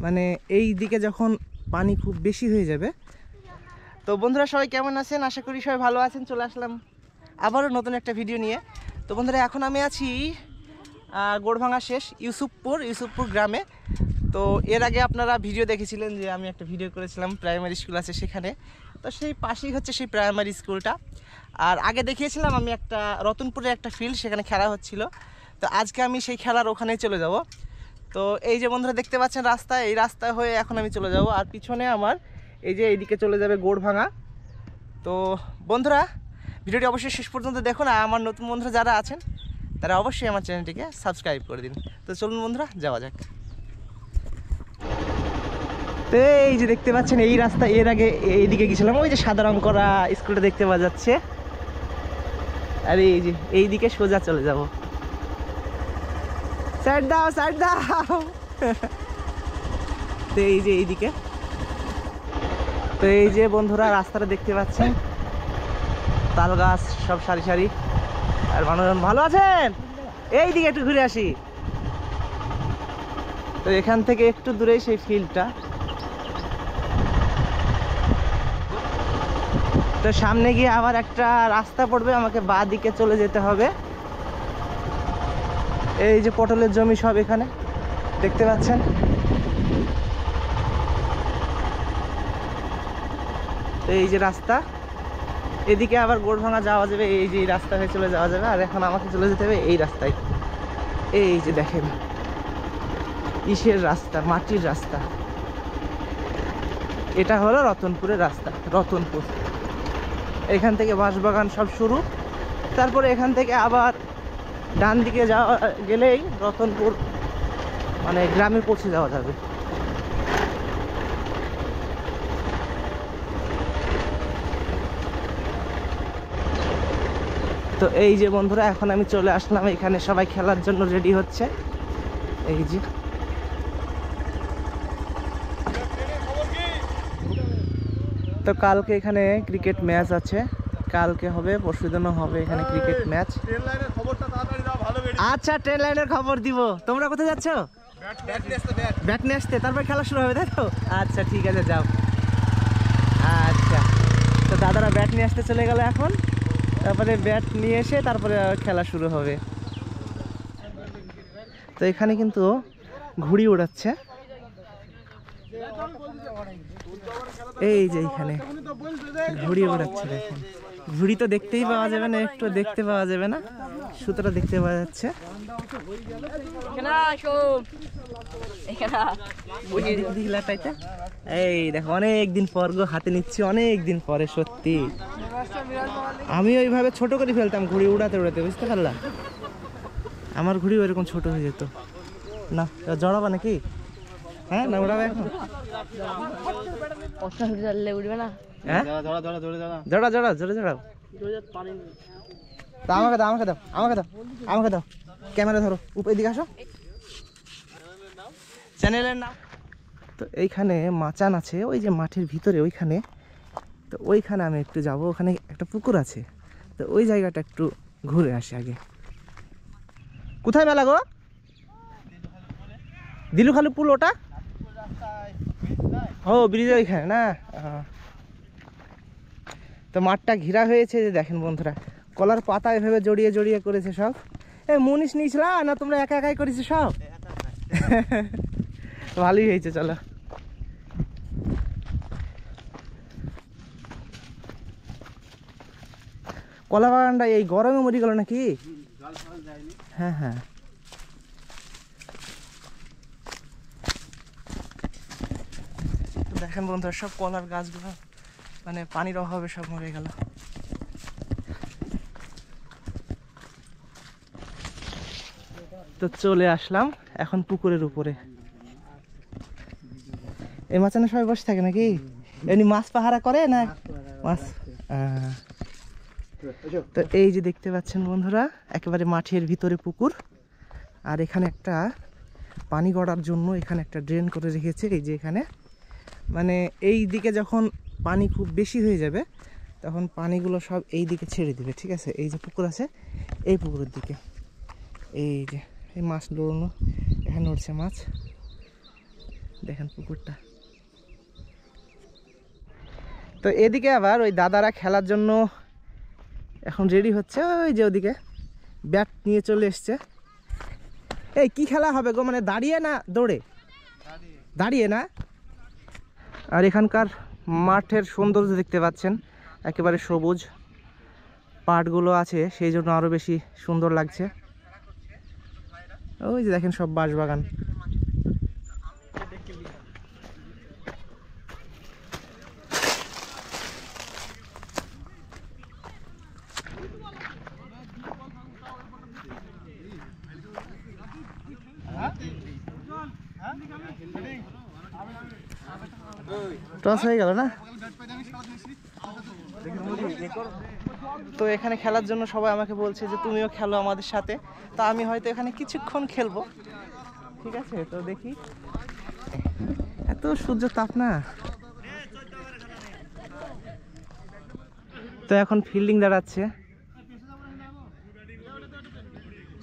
মানে এই দিকে যখন পানি খুব বেশি হয়ে যাবে। তো বন্ধুরা সবাই কেমন আছেন? আশা করি সবাই ভালো আছেন। চলে আসলাম আবারও নতুন একটা ভিডিও নিয়ে। তো বন্ধুরা এখন আমি আছি গোড়ভাঙা শেষ ইউসুফপুর গ্রামে। তো এর আগে আপনারা ভিডিও দেখেছিলেন যে আমি একটা ভিডিও করেছিলাম, প্রাইমারি স্কুল আছে সেখানে। তো সেই পাশেই হচ্ছে সেই প্রাইমারি স্কুলটা। আর আগে দেখিয়েছিলাম আমি একটা রতনপুরে একটা ফিল্ড, সেখানে খেলা হচ্ছিল। তো আজকে আমি সেই খেলার ওখানেই চলে যাব। তো এই যে বন্ধুরা দেখতে পাচ্ছেন রাস্তা, এই রাস্তা হয়ে এখন আমি চলে যাব। আর পিছনে আমার এই যে এইদিকে চলে যাবে গোড়ভাঙা। তো বন্ধুরা ভিডিওটি অবশ্যই শেষ পর্যন্ত দেখুন। আর আমার নতুন বন্ধুরা যারা আছেন তারা অবশ্যই আমার চ্যানেলটিকে সাবস্ক্রাইব করে দিন। তো চলুন বন্ধুরা যাওয়া যাক। তো এই যে দেখতে পাচ্ছেন এই রাস্তা, এর আগে এইদিকে গেছিলাম, ওই যে সাদা রং করা স্কুলটা দেখতে পাওয়া যাচ্ছে। আর এই যে এইদিকে সোজা চলে যাব। সাইড দাও সাইড দাও। তো এই যে এইদিকে, তো এই যে বন্ধুরা রাস্তাটা দেখতে পাচ্ছেন, তাল গাছ সব সারি সারি। আর মানুষজন ভালো আছেন? এই দিকে একটু ঘুরে আসি। তো এখান থেকে একটু দূরেই সেই ফিল্ডটা। তো সামনে গিয়ে আবার একটা রাস্তা পড়বে, আমাকে বাঁ দিকে চলে যেতে হবে। এই যে পটলের জমি সব এখানে দেখতে পাচ্ছেন। তো এই যে রাস্তা, এদিকে আবার গোড়ভাঙা যাওয়া যাবে, এই যে রাস্তা হয়ে চলে যাওয়া যাবে। আর এখন আমাকে চলে যেতে হবে এই রাস্তায়। এই যে দেখেন ইসের রাস্তা, মাটির রাস্তা। এটা হলো রতনপুরের রাস্তা, রতনপুর। এখান থেকে বাঁশবাগান সব শুরু। তারপরে এখান থেকে আবার ডান দিকে যাওয়া গেলেই রতনপুর মানে গ্রামে পৌঁছে যাওয়া যাবে। তো এই যে বন্ধুরা এখন আমি চলে আসলাম এখানে, সবাই খেলার জন্য রেডি হচ্ছে। এই যে তো কালকে এখানে ক্রিকেট ম্যাচ আছে, কালকে হবে, পরশুদিনও হবে এখানে ক্রিকেট ম্যাচ। আচ্ছা ট্রেন লাইনের খবর দিব। তোমরা কোথায় যাচ্ছ? ব্যাট নিয়ে আসতে, তারপরে খেলা শুরু হবে তাই তো? আচ্ছা ঠিক আছে যাও। আচ্ছা তো দাদারা ব্যাট নিয়ে আসতে চলে গেল এখন, তারপরে ব্যাট নিয়ে এসে তারপরে খেলা শুরু হবে। তো এখানে কিন্তু ঘুড়ি উড়াচ্ছে, এই যে এখানে ঘুড়ি উড়াচ্ছে দেখেন। ঘুড়ি তো দেখতেই পাওয়া যাবে না, একটু দেখতে পাওয়া যাবে না, সুতরাং দেখতে পাওয়া যাচ্ছে। এই দেখো অনেকদিন পর গো হাতে নিচ্ছি, অনেকদিন পরে। সত্যি আমি ওইভাবে ছোট করে ফেলতাম ঘুড়ি উড়াতে উড়াতে, বুঝতে পারলাম? আমার ঘুড়ি ওইরকম ছোট হয়ে যেত না। জড়াবা নাকি? হ্যাঁ না উড়াবে এখন? উঠবে না। হ্যাঁ জড়া জড়া জোরে জড়াও। আমাকে দাও আমাকে দাও আমাকে দাও আমাকে দাও। ক্যামেরা ধরো, এদিকে আসো। চ্যানেলের নাম। তো এইখানে মাচান আছে ওই যে মাঠের ভিতরে ওইখানে। তো ওইখানে আমি একটু যাব, ওখানে একটা পুকুর আছে। তো ওই জায়গাটা একটু ঘুরে আসি আগে। কোথায় মেলা গো? দিলুখালু পুল ওটা? ও ব্রিজের ওইখানে না। তো মাঠটা ঘেরা হয়েছে যে দেখেন বন্ধুরা, কলার পাতা এভাবে জড়িয়ে জড়িয়ে করেছে সব। মুনিশ নিয়েছিলা না তোমরা একা একাই করেছো সব? ভালোই হয়েছে, চলো। কলা বাগানটা এই গরমে মরে গেল নাকি? হ্যাঁ হ্যাঁ। দেখেন বন্ধুরা সব কলার গাছগুলো মানে পানির অভাবে সব মরে গেল। তো চলে আসলাম এখন পুকুরের উপরে। এই মাচানে সবাই বসে থাকে নাকি? এমনি মাছ পাহারা করে না মাছ? তো এই যে দেখতে পাচ্ছেন বন্ধুরা একেবারে মাঠের ভিতরে পুকুর। আর এখানে একটা পানি গড়ার জন্য এখানে একটা ড্রেন করে রেখেছে। এই যে এখানে মানে এই দিকে যখন পানি খুব বেশি হয়ে যাবে তখন পানিগুলো সব এই দিকে ছেড়ে দিবে, ঠিক আছে? এই যে পুকুর আছে এই পুকুরের দিকে, এই যে এই মাছ দৌড়ানো, এখানে উঠছে মাছ, দেখেন পুকুরটা। তো এদিকে আবার ওই দাদারা খেলার জন্য এখন রেডি হচ্ছে, ওই যে ওদিকে ব্যাট নিয়ে চলে এসছে। এই কি খেলা হবে গো, মানে দাঁড়িয়ে না দৌড়ে? দাঁড়িয়ে না। আর এখানকার মাঠের সৌন্দর্য দেখতে পাচ্ছেন, একেবারে সবুজ পাটগুলো আছে, সেই জন্য আরো বেশি সুন্দর লাগছে। ওই যে দেখেন সব বাঁশবাগান। টস হয়ে গেল না? তো এখানে খেলার জন্য সবাই আমাকে বলছে যে তুমিও খেলো আমাদের সাথে। তা আমি হয়তো এখানে কিছুক্ষণ খেলবো, ঠিক আছে? তো দেখি, এত সূর্য তাপ না। তো এখন ফিল্ডিং দাঁড়াচ্ছে,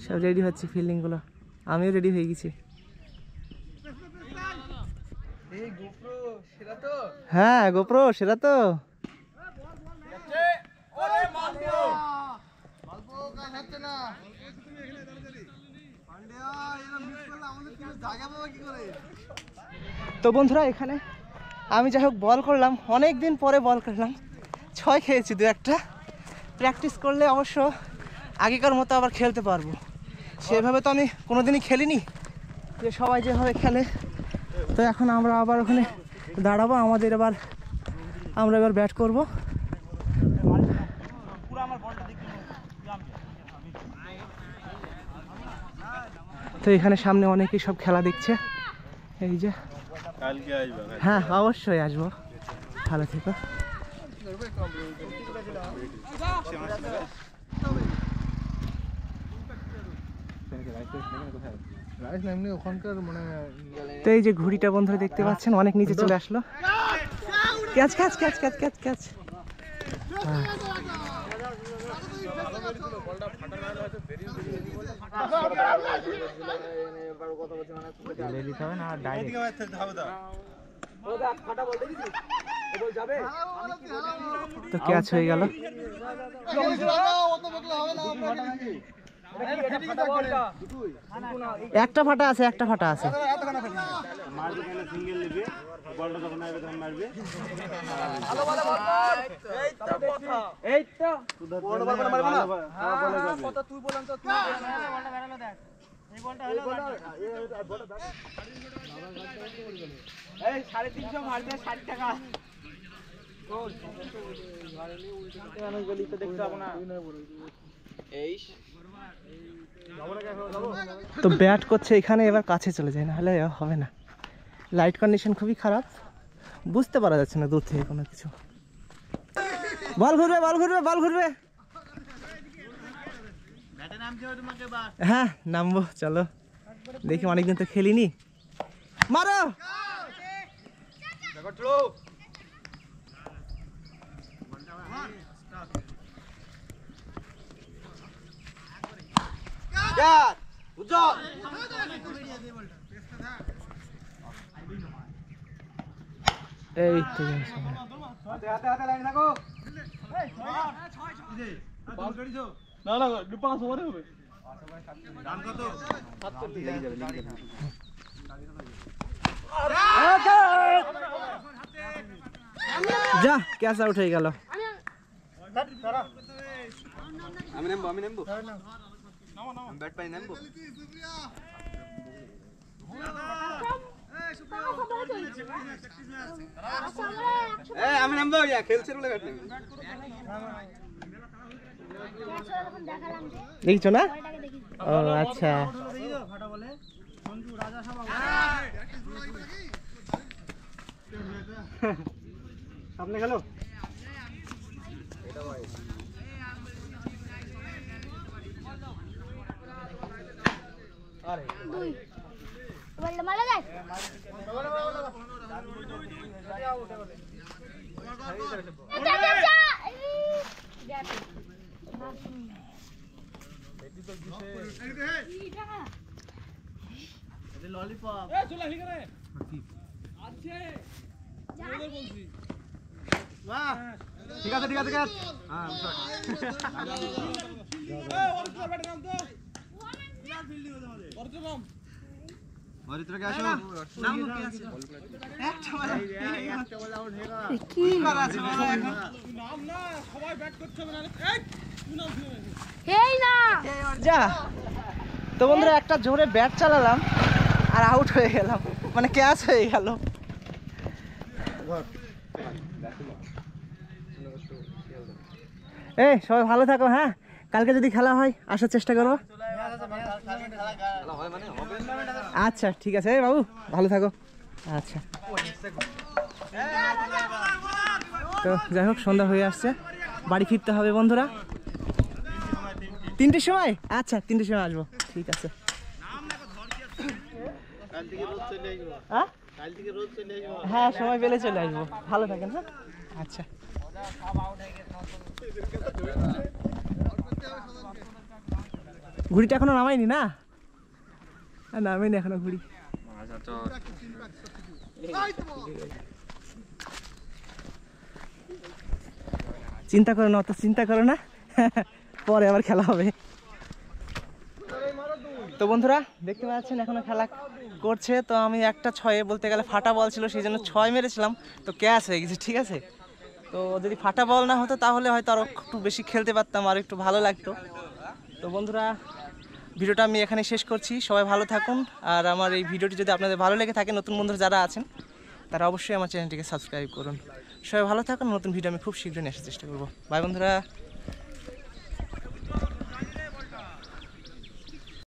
সব রেডি হচ্ছে ফিল্ডিং গুলো, আমিও রেডি হয়ে গেছি। হ্যাঁ গোপ্রো সেরা তো। তো বন্ধুরা এখানে আমি যাই হোক বল করলাম, অনেক দিন পরে বল করলাম, 6 খেয়েছি, 2-1টা। প্র্যাকটিস করলে অবশ্য আগেকার মতো আবার খেলতে পারবো। সেভাবে তো আমি কোনোদিনই খেলিনি যে সবাই যেভাবে খেলে। তো এখন আমরা আবার ওখানে দাঁড়াবো, আমরা এবার ব্যাট করব। তো এখানে সামনে অনেকেই সব খেলা দেখছে, এই যে। হ্যাঁ অবশ্যই আসবো, ভালো থেকো। তো এই যে ঘুড়িটা বন্ধুরা দেখতে পাচ্ছেন, অনেক নিচে চলে আসলো। Catch catch catch catch catch catch. তো ক্যাচ হয়ে গেল। একটা ফাটা আছে, একটা ফাটা আছে। তো ব্যাট করছে এখানে, এবার কাছে চলে যায়, না হলে হবে না। লাইট কন্ডিশন খুবই খারাপ, বুঝতে পারা যাচ্ছে না দূর থেকে কোনো কিছু। বল ঘুরবে, বল ঘুরবে, বল ঘুরবে। হ্যাঁ নামবো, চলো দেখি, অনেকদিন তো খেলিনি। মারো। এই তো না না 5 ওভারে হবে। যা ক্যাচ আউট হয়ে গেল। আমি নেমবো ব্যাট পাই নেমবো। আমি নামবো, খেলছে বলে ব্যাট নেব। দেখছো না? ও আচ্ছা। সামনে গেল। ঠিক আছে ঠিক আছে মরিত্রকে আসো কি এই না যা। তো বন্ধুরা একটা জোরে ব্যাট চালালাম আর আউট হয়ে গেলাম, মানে ক্যাচ হয়ে গেল। এই সবাই ভালো থাকো, হ্যাঁ কালকে যদি খেলা হয় আসার চেষ্টা করো। আচ্ছা ঠিক আছে, এই বাবু ভালো থাকো। আচ্ছা তো যাই হোক, সন্ধ্যা হয়ে আসছে, বাড়ি ফিরতে হবে বন্ধুরা। 3টের সময়? আচ্ছা 3টের সময় আসবো, ঠিক আছে। হ্যাঁ সময় পেলে চলে আসবো, ভালো থাকেন। হ্যাঁ আচ্ছা। ঘুড়িটা এখনো নামাইনি না? নামাইনি এখনো ঘুড়ি। চিন্তা করো না, অত চিন্তা করো না, পরে আবার খেলা হবে। তো বন্ধুরা দেখতে পাচ্ছেন এখনো খেলা করছে। তো আমি একটা 6-এ বলতে গেলে ফাটা বল ছিল, সেই জন্য 6 মেরেছিলাম, তো ক্যাচ হয়ে গেছে। ঠিক আছে, তো যদি ফাটা বল না হতো তাহলে হয়তো আরও একটু বেশি খেলতে পারতাম, আর একটু ভালো লাগতো। তো বন্ধুরা ভিডিওটা আমি এখানে শেষ করছি, সবাই ভালো থাকুন। আর আমার এই ভিডিওটি যদি আপনাদের ভালো লেগে থাকে, নতুন বন্ধুরা যারা আছেন তারা অবশ্যই আমার চ্যানেলটিকে সাবস্ক্রাইব করুন। সবাই ভালো থাকুন, নতুন ভিডিও আমি খুব শীঘ্রই নিয়ে আসার চেষ্টা করবো। বাই বন্ধুরা।